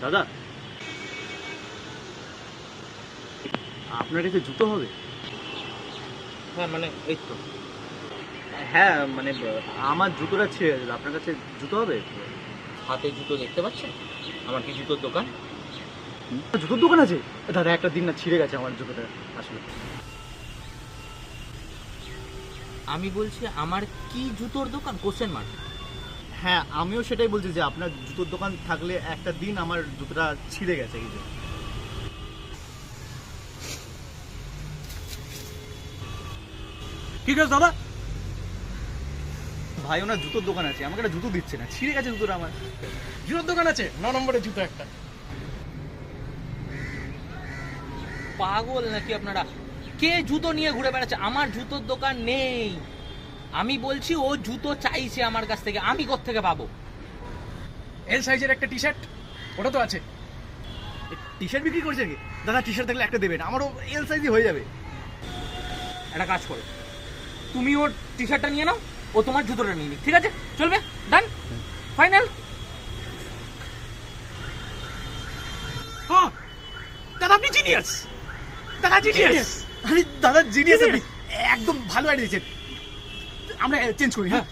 দাদা, আপনার কাছে জুতো হবে? হ্যাঁ মানে এই তো। হ্যাঁ মানে আমার জুতোটা ছিঁড়ে গেছিল, আপনার কাছে জুতো হবে? হাতে জুতো দেখতে পাচ্ছেন? আমার কি জুতোর দোকান? জুতোর দোকান আছে? দাদা একটা দিন না, ছিঁড়ে গেছে আমার জুতোটা আসলে। আমি বলছি আমার কি জুতোর দোকান? Question mark. হ্যাঁ আমিও সেটাই বলছি যে আপনার জুতোর দোকান থাকলে একটা দিন আমার জুতোটা ছিঁড়ে গেছে এই যে। ঠিক আছে দাদা। ভাই ওনার জুতোর দোকান আছে, আমাকে একটা জুতো দিচ্ছে না, ছিঁড়ে গেছে জুতোটা আমার। জুতোর দোকান আছে, 9 নম্বরের জুতো একটা। পাগল নাকি আপনারা? কে জুতো নিয়ে ঘুরে বেড়াচ্ছে? আমার জুতোর দোকান নেই। আমি বলছি ও জুতো চাইছে আমার কাছ থেকে, আমি কোত্থেকে পাবো? এল সাইজের একটা টি শার্ট, ওটা তো আছে। টি শার্ট বিক্রি করছে কি? দাদা টি শার্ট থাকলে একটা দেবেন, আমারও এল সাইজই হয়ে যাবে। একটা কাজ করো, তুমি ওর টি শার্টটা নিয়ে নাও, ও তোমার জুতোটা নিয়ে নিক, ঠিক আছে? চলবে? ডান, ফাইনাল। হ্যাঁ দাদা, আপনি জিনিয়াস। দাদা জিনিয়াস। আরে দাদা জিনিয়াস, একদম ভালো আইডিয়া দিয়েছেন। আমরা চেঞ্জ করি। হ্যাঁ